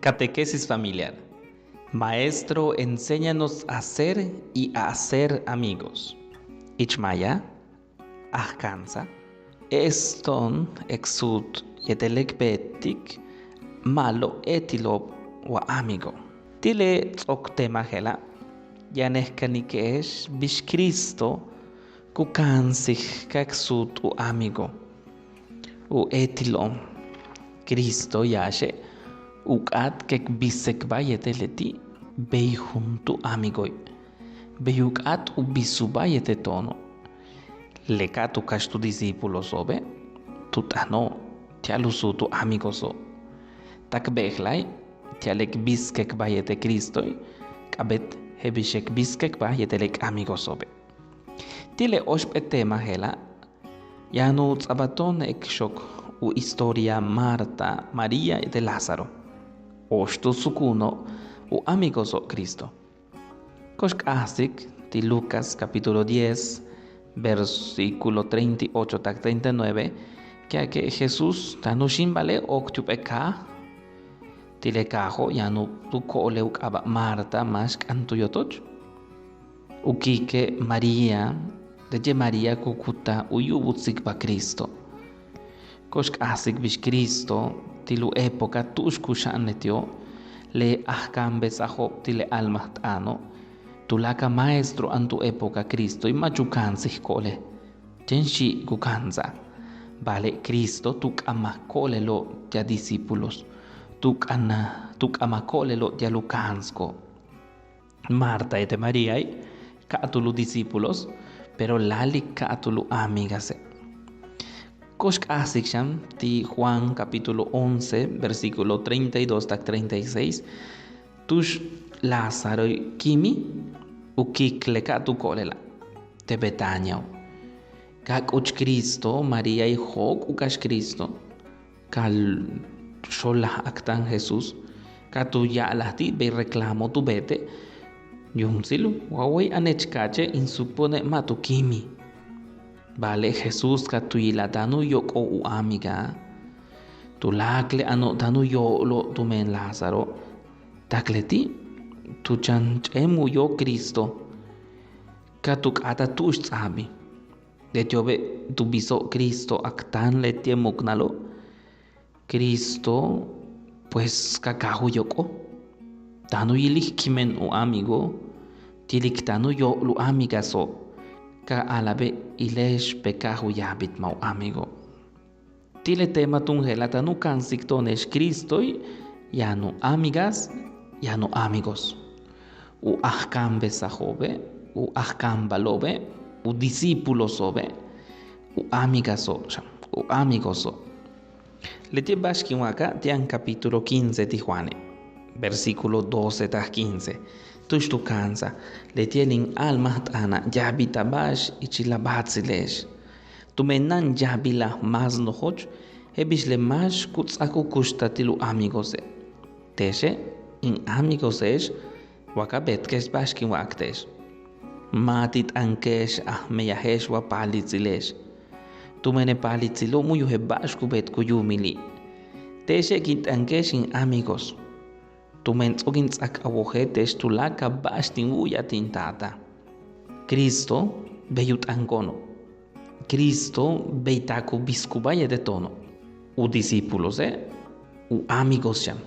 Catequesis familiar. Maestro, enséñanos a ser y a hacer amigos. Ichmaya, Ahkansa, Eston, Exut, Yetelek Betik, Malo Etilob, wa amigo. Tile tzok hela, Yanehkanikesh, Bish Cristo, Kukansich, Kaksut, u amigo. U Etilom, Cristo yashe. Ukat kek bisek bayete leti beihuntu amigoi. Beyukat ubisu bayete tono. Leka tu kash tu discípulos obe. Tutano tialusu tu amigoso. Tak behlai tialek biskek bayete Kristoi. Kabet hebishek biskek bayete lek amigosobe. Tile oshpetema hela. Yanu tzabaton ekshok u historia Marta, María y de Lázaro. Oshtu sukuno u amigoso Cristo. Koshk asik ti Lucas capítulo 10 versículo 38 tak 39 que Jesús tanushin vale oktyupeka tilekajo yanu tukole ukaba Marta mas kantuyotoch ukike María de María kukuta uyubutsik ba Cristo. Koshk asik bish Cristo tilu época tushkushan netio le ahkan besajo tile almaht ano tulaka maestro antu época Cristo y machukan kole tenshi kukanza vale Cristo tuk amakole lo ya discípulos tuk amakole lo ya lukansko Marta et María katulu discípulos pero lali katulu amigase. Koshk asiksham ti Juan capítulo 11 versículo 32 tak 36 tush Lázaro kimi ukikle katu kolela te Betania kak uch Cristo María y Jok ukash Cristo kal sholah aktan Jesús katu ya lahti be reclamo tu bete yumsilu wawai anechkache insupone matu kimi. Vale Jesús katuila danu yoko u amiga. Tulakle ano danu yo lo tumen Lázaro. Takleti tu chanchemu yo Cristo. Katuk ata tush tsabi. De jobe tu biso Cristo aktan le tiemuknalo. Cristo pues kakahu yoko. Danu yilik kimen u amigo. Tilik danu yo lu amiga so. Ka alabe ilesh pekahu yabit mau amigo. Tile tema tungelata nu kansiktonesh Kristoi yanu amigas yanu amigos. U ahkan besajobe, u ahkan balobe, u discípulos obe, u amigaso, u amigoso. Leti bashkiwaka tian capítulo 15 Tijuane, versículo 12 ta 15. Tushtu kansa letielin almaht ana jabita bash ichilabatsilesh tumenan jabila mas nohoch hebish le mash kutsaku kushtatilu amigose teshe in amigosesh wakabetkesh bashkin waktesh matit ankesh ahmeyahesh wa palitzilesh tumene palitzilo muyuhe bashku bet kuyumili teshe kit ankesh in amigos tumen tsogin tsak awojetes tulaka bashtin uyatin tata. Cristo beyut angono. Cristo beitaku biskubaya de tono. U discípulos u amigos sham.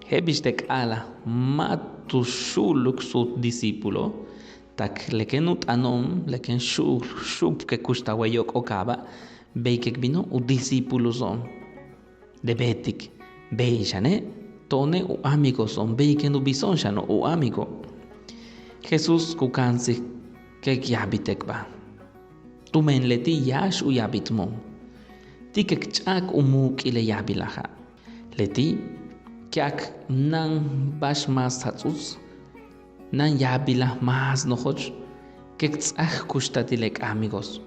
Hebishtek ala matu shuluk sut discípulo tak lekenut anom leken shub ke kuštawayok okaba beikek vino u discípulos on. De betik beishane tone u amigos son beiken u bisonshano u amigo. Jesús kukansi kek yabitekba. Tumen leti yash u yabitmon. Tikek chak umuk ile yabilaha. Leti kyak nan bash mas hatsus. Nan yabilah mas nohoch. Kek tzach kushtatilek amigos.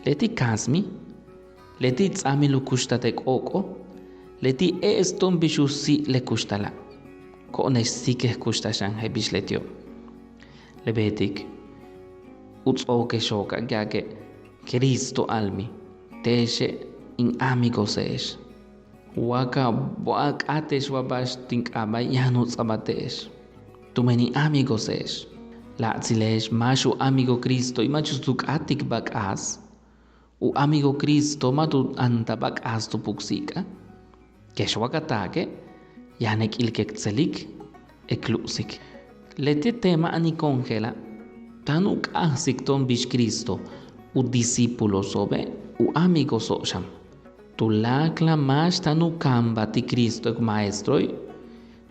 Leti kasmi. Leti tzamilu kushtatek oko. Leti eston bishusi le kushtala. Konesh sikeh kushtashan hebish letio. Lebetik. Utsoke shoka gake Cristo almi. Teshe in amigos esh. Waka atesh wabash tinkaba yano tzabatesh. Tumeni amigos esh. La tzilesh mashu amigo Cristo y machus tuk atik bakas. U amigo Cristo matu anta bakas tu puksika. Kesh wakatake yanek ilkek tzelik eklusik. Lete tema ani congela. Tanuk asik bish Cristo. U discípulo sobe u amigo sosham. Tu lakla mash tanu kamba ti Cristo ek maestroi.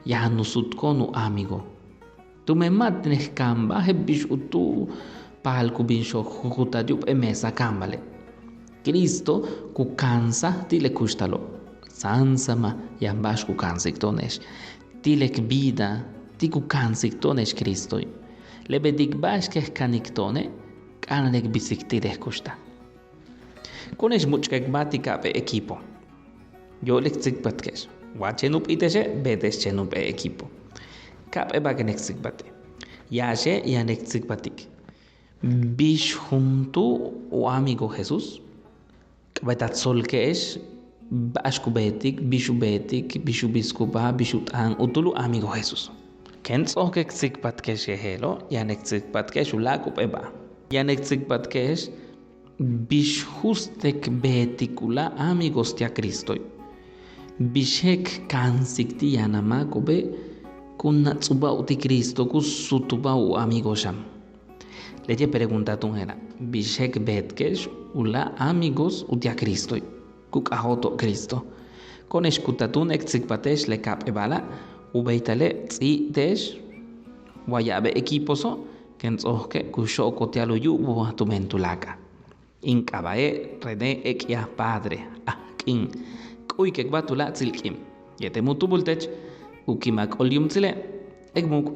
Ya nu sutko nu amigo. Tu me matneh kamba hebbish utu palku binsho jutayup emesa kambale. Cristo ku kansa tile kushtalo. Sansama yambash ku kansiktonesh. Tilek vida ti ku kansiktonesh Cristoi. Lebedik bash keh kaniktone kanek bisiktireh kushta. Konesh muchkek batika pe equipo. Yo lek tsikbatkesh. Wachenup iteshe betes chenup e equipo. Kap e bagenek tsikbate. Yashe yanek tsikbatik. Bish junto o amigo Jesús. Kabetat solkesh. Bashku betik, bishu biskuba, bishu tan utulu amigo Jesús. Kens okek tsikbatkesh yehelo yanek tsikbatkesh ulakup eba. Yanek tsikbatkesh bish justek betikula amigos tia Cristo. Bishek kansikti yanama kobe kunatsuba uti Cristo kusutuba u amigosham. Leye pregunta tunjera. Bishek betkesh ula amigos utia Cristo. Kukahoto Cristo. Con escutatun exikpatesh le kap ebala ubeitale tsi tesh wayabe equiposo kensoke kushoko tialu yubo tumentulaka. Inkabae René ekia padre akin kuikek batula tsilkim yete mutubultech ukimak olium tsile egmuk